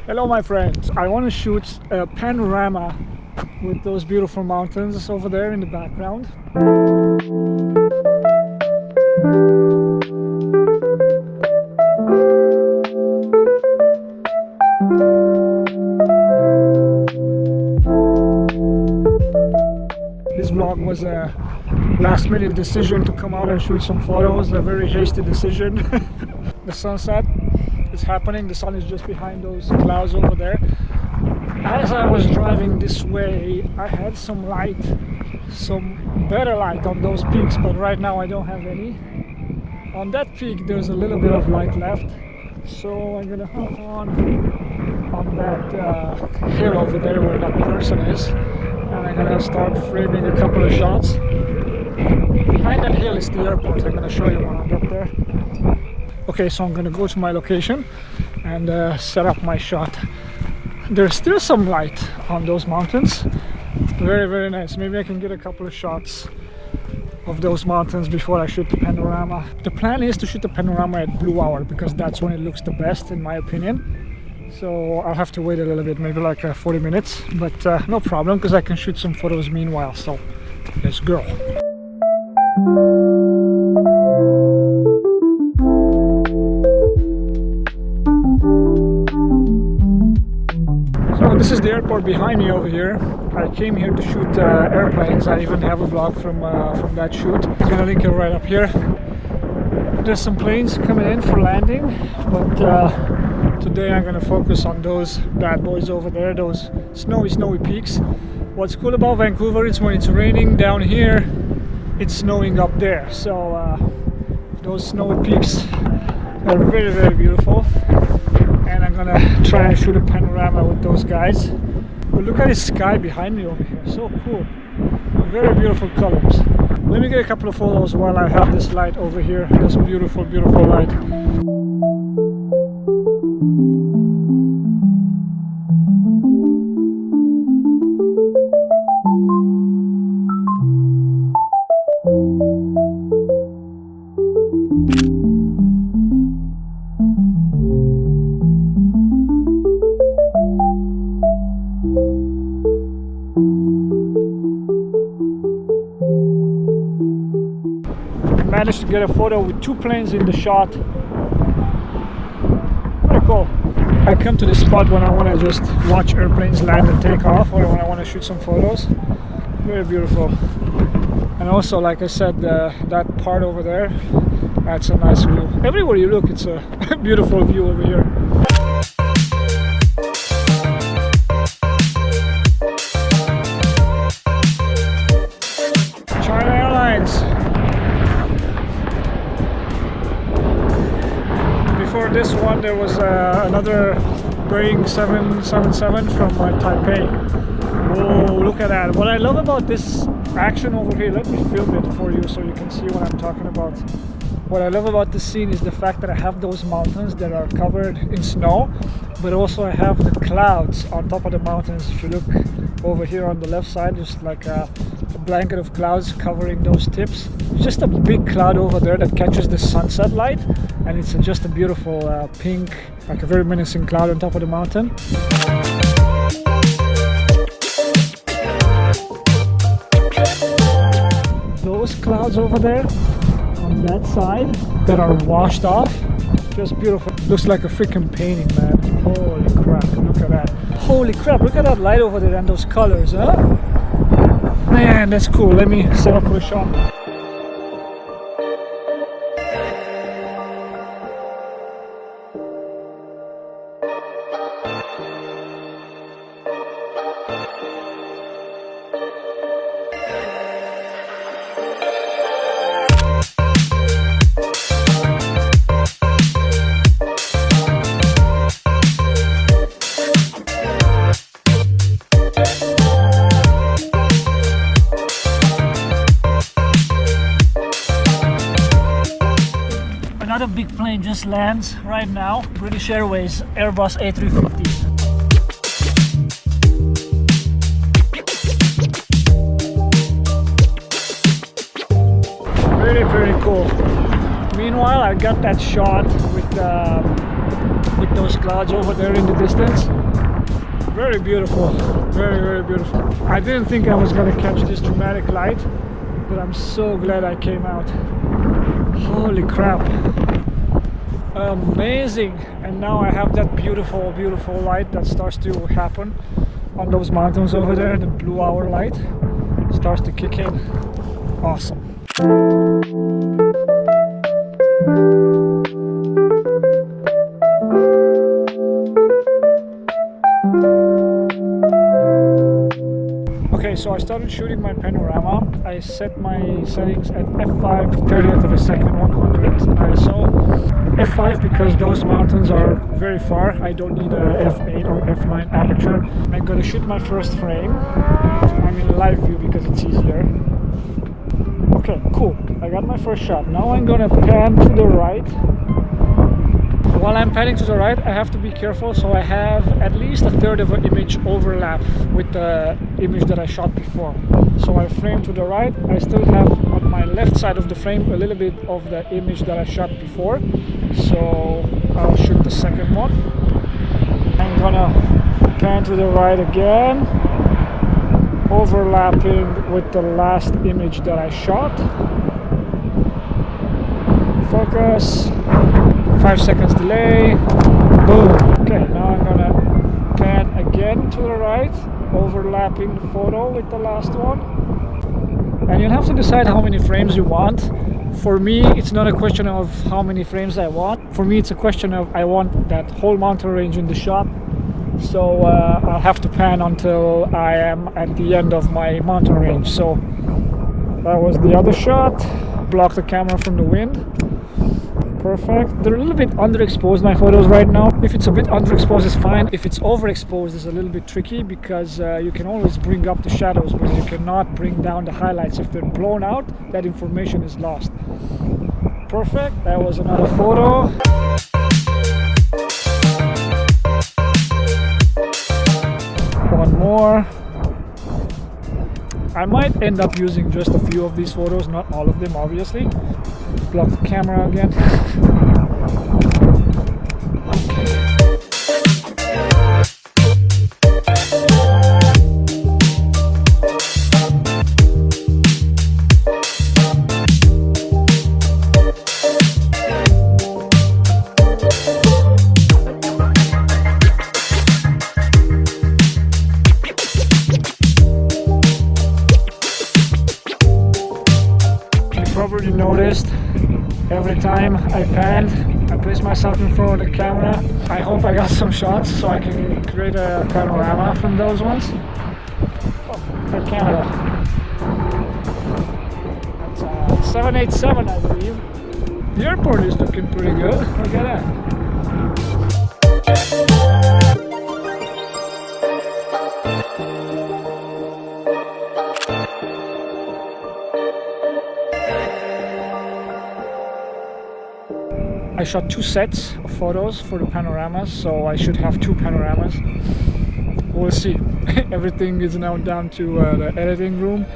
Hello my friends, I want to shoot a panorama with those beautiful mountains over there in the background. This vlog was a last minute decision to come out and shoot some photos, a very hasty decision. The sunset is happening, the sun is just behind those clouds over there. As I was driving this way, I had some light, some better light on those peaks, but right now I don't have any. On that peak there's a little bit of light left, so I'm gonna hop on that hill over there where that person is, and I'm gonna start framing a couple of shots. Behind that hill is the airport. I'm gonna show you when I get there. Okay, so I'm gonna go to my location and set up my shot. There's still some light on those mountains. Very nice. Maybe I can get a couple of shots of those mountains before I shoot the panorama. The plan is to shoot the panorama at blue hour because that's when it looks the best in my opinion. So I'll have to wait a little bit, maybe like 40 minutes, but no problem because I can shoot some photos meanwhile. So let's go. So this is the airport behind me over here. I came here to shoot airplanes. I even have a vlog from that shoot. I'm gonna link it right up here. There's some planes coming in for landing, but today I'm gonna focus on those bad boys over there, those snowy peaks. What's cool about Vancouver is when it's raining down here, it's snowing up there. So those snowy peaks are very beautiful. And I'm gonna try and shoot a panorama with those guys. But look at this sky behind me over here, so cool. Very beautiful colors. Let me get a couple of photos while I have this light over here, this beautiful light. Managed to get a photo with two planes in the shot. Pretty cool. I come to this spot when I want to just watch airplanes land and take off, or when I want to shoot some photos. Very beautiful. And also, like I said, that part over there, that's a nice view. Everywhere you look, it's a beautiful view over here. China Airlines. Before this one there was another Boeing 777 from Taipei. Whoa, look at that. What I love about this action over here, let me film it for you so you can see what I'm talking about. What I love about this scene is the fact that I have those mountains that are covered in snow, but also I have the clouds on top of the mountains. If you look over here on the left side, just like a blanket of clouds covering those tips. It's just a big cloud over there that catches the sunset light, and it's just a beautiful pink, like a very menacing cloud on top of the mountain. Those clouds over there on that side that are washed off, just beautiful. Looks like a freaking painting, man. Holy crap, look at that. Holy crap, look at that light over there and those colors, huh? Man, that's cool. Let me set up for a shot. Another big plane just lands right now. British Airways Airbus A350. Very cool. Meanwhile, I got that shot with with those clouds over there in the distance. Very beautiful, very, very beautiful. I didn't think I was gonna catch this dramatic light, but I'm so glad I came out. Holy crap. Amazing. And now I have that beautiful, beautiful light that starts to happen on those mountains over there. The blue hour light starts to kick in. Awesome. Okay, so I started shooting my panorama. I set my settings at f5, 30th of a second, 100 ISO. f5 because those mountains are very far. I don't need a f8 or f9 aperture. I'm gonna shoot my first frame. I'm in live view because it's easier. Okay, cool. I got my first shot. Now I'm gonna pan to the right. While I'm panning to the right, I have to be careful, so I have at least a third of an image overlap with the image that I shot before. So I frame to the right. I still have on my left side of the frame a little bit of the image that I shot before. So I'll shoot the second one. I'm gonna pan to the right again, overlapping with the last image that I shot. Focus. 5 seconds delay. Boom. Okay, now I'm gonna pan again to the right, overlapping the photo with the last one. And you have to decide how many frames you want. For me, it's not a question of how many frames I want. For me, it's a question of I want that whole mountain range in the shot. So I'll have to pan until I am at the end of my mountain range. So that was the other shot. Block the camera from the wind. Perfect. They're a little bit underexposed, my photos right now. If it's a bit underexposed, it's fine. If it's overexposed, it's a little bit tricky because you can always bring up the shadows, but you cannot bring down the highlights. If they're blown out, that information is lost. Perfect. That was another photo. One more. I might end up using just a few of these photos, not all of them, obviously. Block the camera again. Probably noticed every time I panned, I placed myself in front of the camera. I hope I got some shots so I can create a panorama from those ones. For Canada. That's 787, I believe. The airport is looking pretty good. Look at that. I shot 2 sets of photos for the panoramas, so I should have 2 panoramas. We'll see. Everything is now down to the editing room.